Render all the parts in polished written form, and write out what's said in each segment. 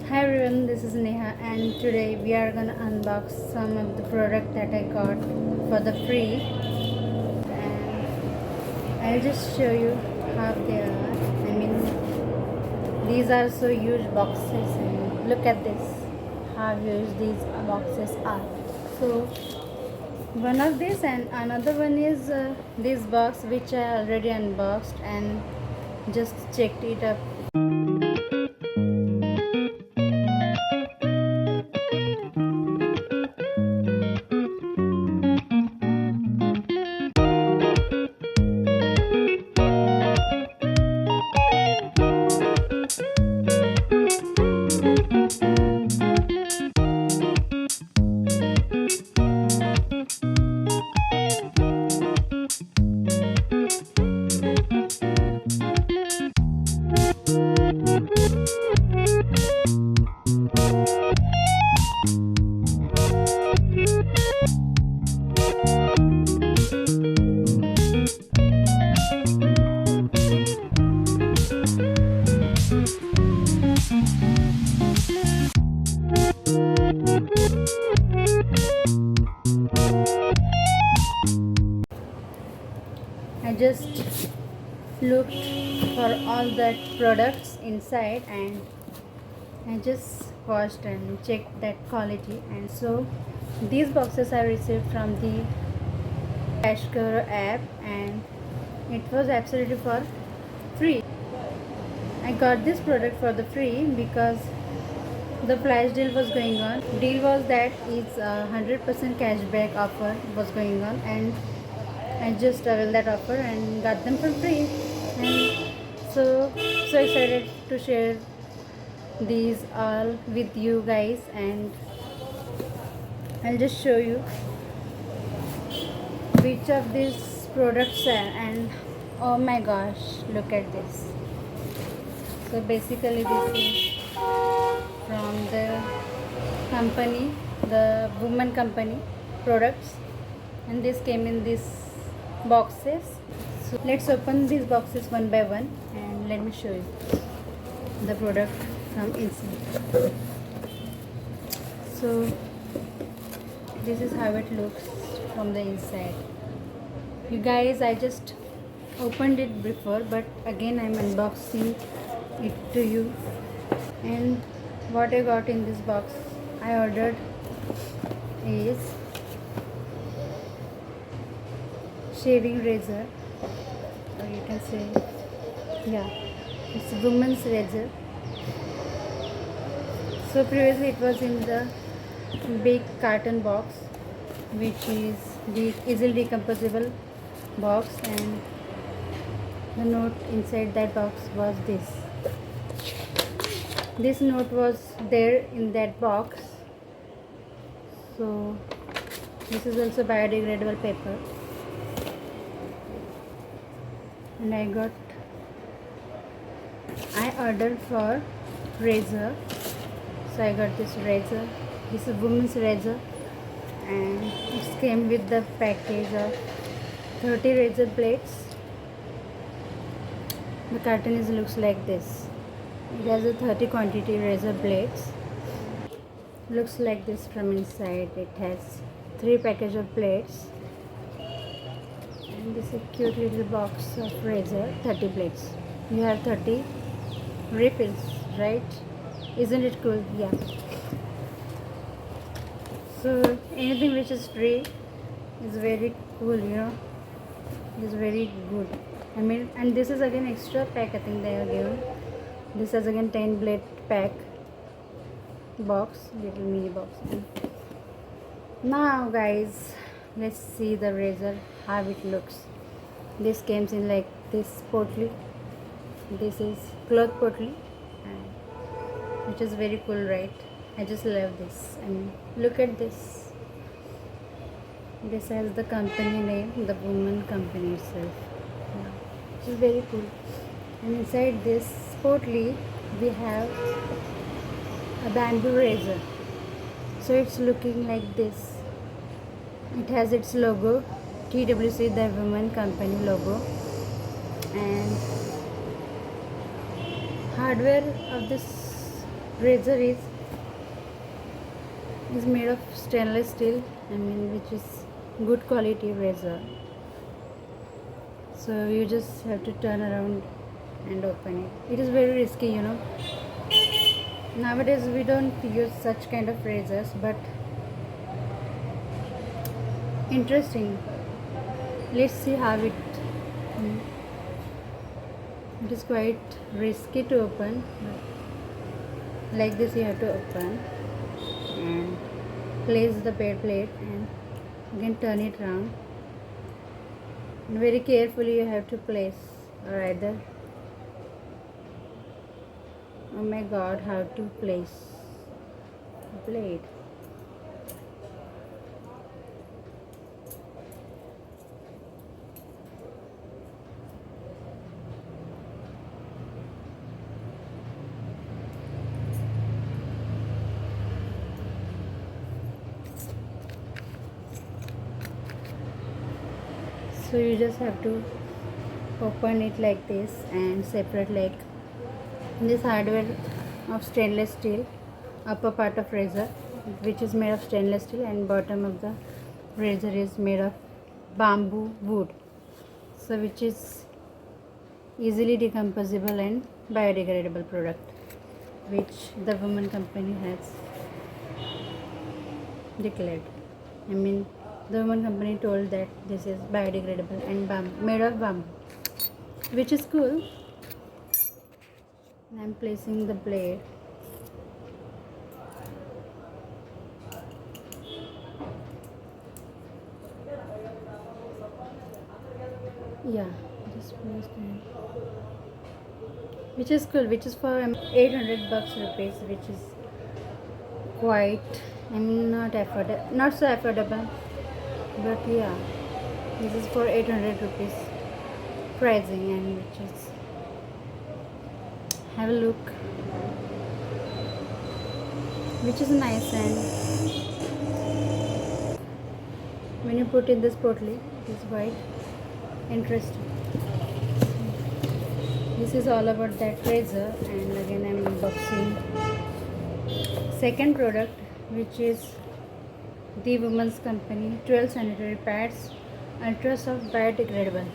Hi everyone, this is Neha and today we are gonna unbox some of the product that I got for the free, and I'll just show you how they are. These are so huge boxes and look at this, how huge these boxes are. So one of this and another one is this box which I already unboxed and just checked it up. I just looked for all that products inside and I just watched and checked that quality, and so these boxes I received from the Cashcore app and it was absolutely for free. I got this product for the free because the flash deal was going on. Deal was that it's 100% cashback offer was going on, and I just availed that offer and got them for free. And so excited to share these all with you guys, and I'll just show you which of these products are. And oh my gosh, look at this. So basically this is from the company, the woman company products, and this came in these boxes. So let's open these boxes one by one and let me show you the product from inside. So this is how it looks from the inside. You guys, I just opened it before, but again I'm unboxing it to you. And what I got in this box I ordered is shaving razor, or you can say, yeah, it's a woman's razor. So previously it was in the big carton box, which is the easily decomposable box, and the note inside that box was this. This note was there in that box. So this is also biodegradable paper, and I ordered for razor, so I got this razor. This is women's razor, and it came with the package of 30 razor blades. The carton looks like this. It has a 30 quantity razor blades. Looks like this from inside. It has 3 package of blades, and this is a cute little box of razor, 30 blades. You have 30 refills, right? Isn't it cool? Yeah. So anything which is free is very cool, It's very good. And this is again extra pack, I think they are given. This is again 10 blade pack box, little mini box. Now guys, let's see the razor, how it looks. This comes in like this potly. This is cloth potly, which is very cool, right? I just love this. And look at this. This has the company name, the woman company itself. Yeah, which is very cool. And inside this potly we have a bamboo razor. So it's looking like this. It has its logo, TWC, the woman company logo, and hardware of this razor is made of stainless steel, which is good quality razor. So you just have to turn around and open it. It is very risky, Nowadays we don't use such kind of razors, but interesting. Let's see how mm, it is quite risky to open. But like this, you have to open and place the bed plate and again turn it round. And very carefully you have to place, or either, oh my god, how to place the blade. So you just have to open it like this and separate, like this hardware of stainless steel, upper part of razor which is made of stainless steel, and bottom of the razor is made of bamboo wood, so which is easily decomposable and biodegradable product, which the woman company has declared. The woman company told that this is biodegradable and made of bamboo, which is cool. I'm placing the blade. Yeah, just place it. Which is cool, which is for 800 bucks rupees, which is quite, not affordable, not so affordable, but yeah, this is for 800 rupees pricing, and which is, have a look, which is nice, and when you put in this potly, it is quite interesting. This is all about that razor, and again I'm unboxing second product, which is the women's company 12 sanitary pads, ultra soft biodegradable.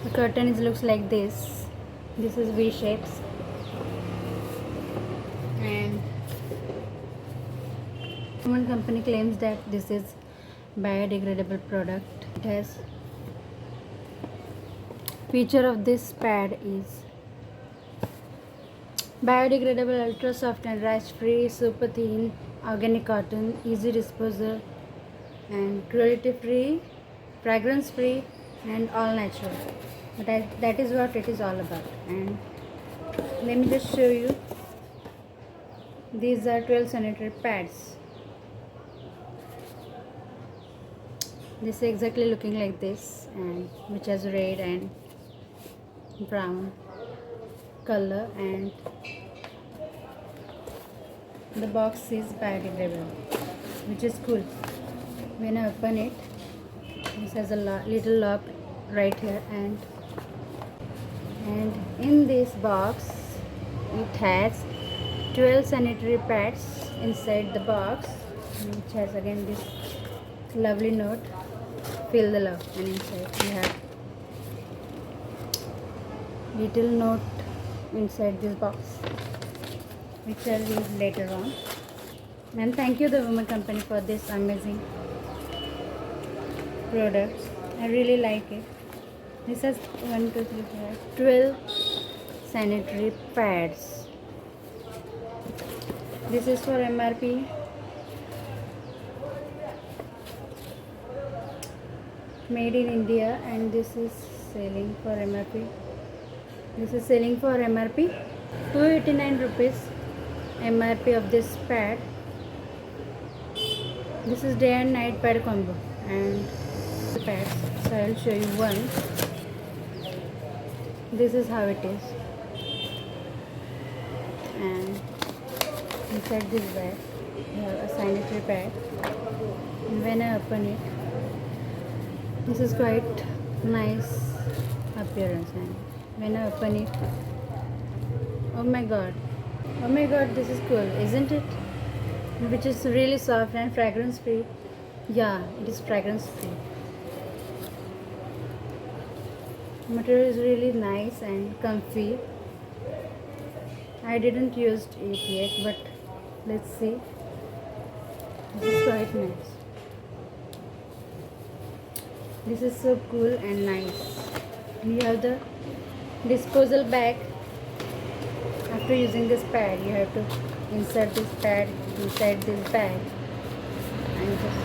The curtain looks like this. This is V shapes, and women company claims that this is biodegradable product. It has feature of this pad is biodegradable, ultra soft and rash free, super thin organic cotton, easy disposal, and cruelty free, fragrance free, and all natural. But that is what it is all about. And let me just show you. These are 12 sanitary pads. This is exactly looking like this, and which has red and brown color, and the box is biodegradable, which is cool. When I open it, this has a little lock right here, and in this box it has 12 sanitary pads inside the box, which has again this lovely note, feel the love, and inside we have little note inside this box, which I'll use later on. And thank you the woman company for this amazing product. I really like it. This has 1 2 3 4 12 sanitary pads. This is for MRP. Made in India, and this is selling for MRP. This is selling for MRP 289 rupees. MRP of this pad. This is day and night pad combo, and the pads. So I will show you one. This is how it is, and inside this bag we have a sanitary pad. And when I open it, this is quite nice appearance, and when I open it, oh my god, Oh my god, this is cool, isn't it? Which is really soft and fragrance free. Yeah, it is fragrance free. Material is really nice and comfy. I didn't use it yet, but let's see. This is quite nice. This is so cool and nice. We have the disposal bag. After using this pad, you have to insert this pad inside this bag and just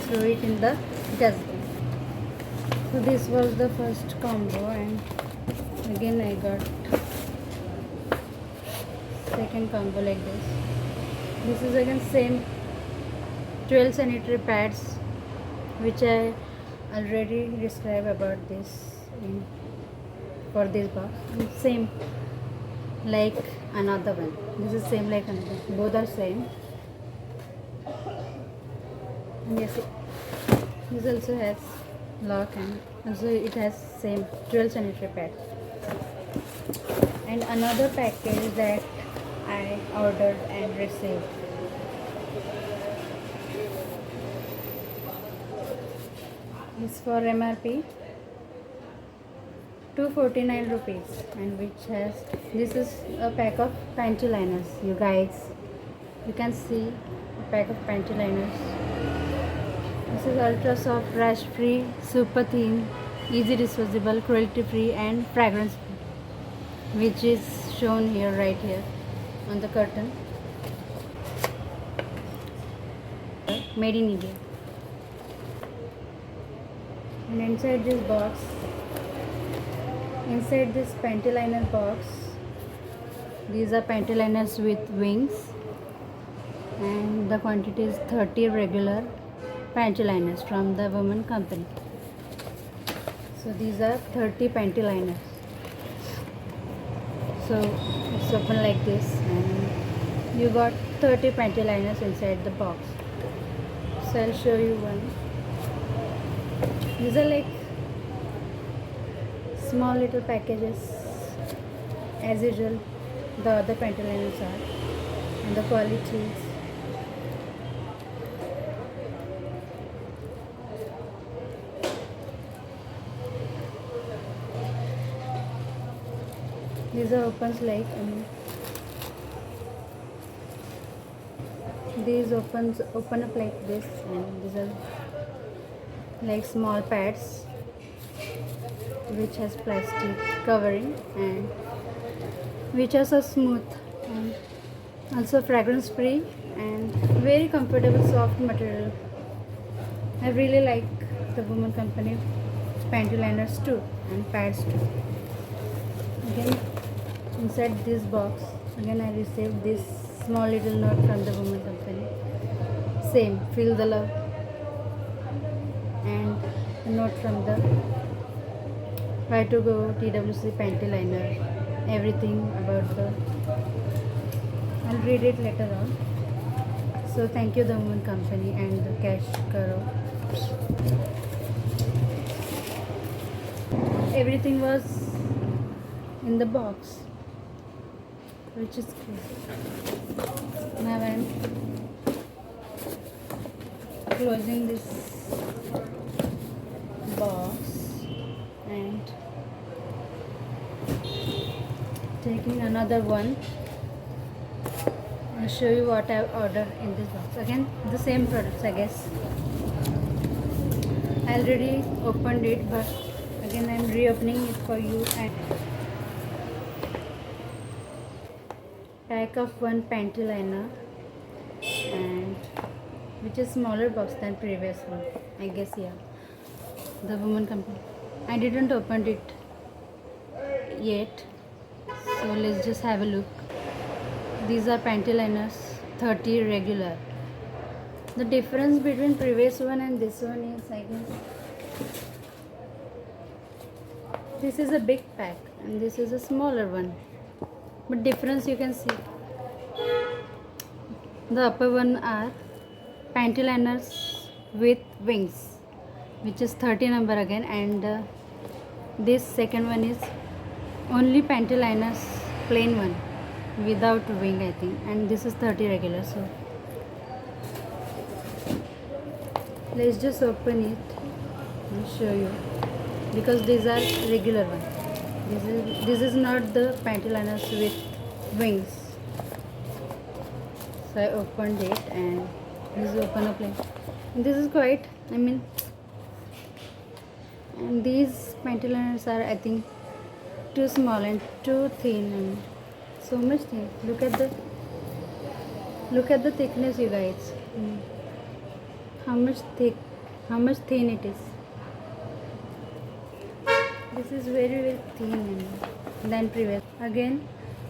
throw it in the dustbin. So this was the first combo, and again I got second combo like this. This is again same 12 sanitary pads, which I already described about this for this box. Same like another one. This is same like another. Both are same. And yes, this also has lock, and also it has same 12 sanitary pads. And another package that I ordered and received. Is for MRP 249 rupees, and which has, this is a pack of panty liners. You guys, you can see a pack of panty liners. This is ultra soft, rash free, super thin, easy disposable, cruelty free and fragrance free, which is shown here, right here on the curtain. Made in India. And inside this box, inside this panty liner box, these are panty liners with wings, and the quantity is 30 regular panty liners from the woman company. So these are 30 panty liners. So it's open like this, and you got 30 panty liners inside the box. So I'll show you one. These are like small little packages, as usual the other panty liners are, and the qualities. These are opens like these open up like this, and these are like small pads which has plastic covering and which are so smooth and also fragrance free and very comfortable soft material. I really like the woman company panty liners too and pads too. Again, inside this box again I received this small little note from the woman company. Same, feel the love, and a note from the why to go TWC panty liner, everything about the, I'll read it later on. So thank you the woman company and the cash karo. Everything was in the box, which is good. Now I'm closing this box and taking another one. I'll show you what I've ordered in this box. Again, the same products, I guess. I already opened it, but again I'm reopening it for you. And pack of one panty liner, and which is smaller box than previous one, I guess. Yeah, the woman company. I didn't open it yet, so let's just have a look. These are panty liners, 30 regular. The difference between previous one and this one is, I guess, this is a big pack and this is a smaller one, but difference you can see. The upper one are panty liners with wings, which is 30 number again, and this second one is only panty liners plain one without wing, I think, and this is 30 regular. So let's just open it and show you, because these are regular one. This is not the panty liners with wings. So I opened it, and this is open up like, and this is quite, and these panty liners are, I think, too small and too thin, and so much thin. Look at the thickness, you guys. How much thin it is. This is very, very thin than previous. Again,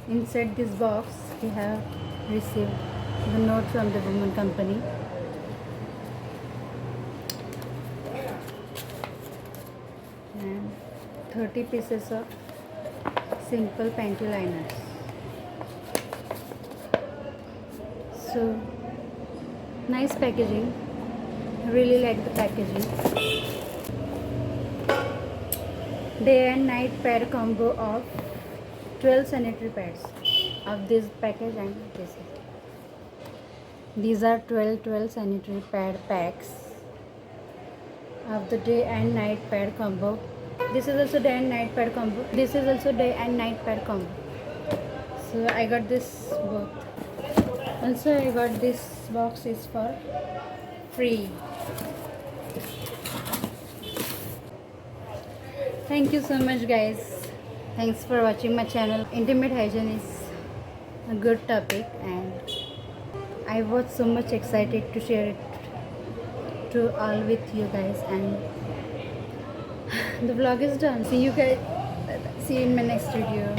inside this box we have received the note from the woman company. And 30 pieces of simple panty liners. So nice packaging. I really like the packaging. Day and night pad combo of 12 sanitary pads of this package, and this is. These are 12 sanitary pad packs of the day and night pad combo. This is also day and night pad combo. This is also day and night pad combo. So I got this both. Also I got this box is for free. Thank you so much, guys. Thanks for watching my channel. Intimate hygiene is a good topic, and I was so much excited to share it to all with you guys. And the vlog is done. See you guys. See you in my next video.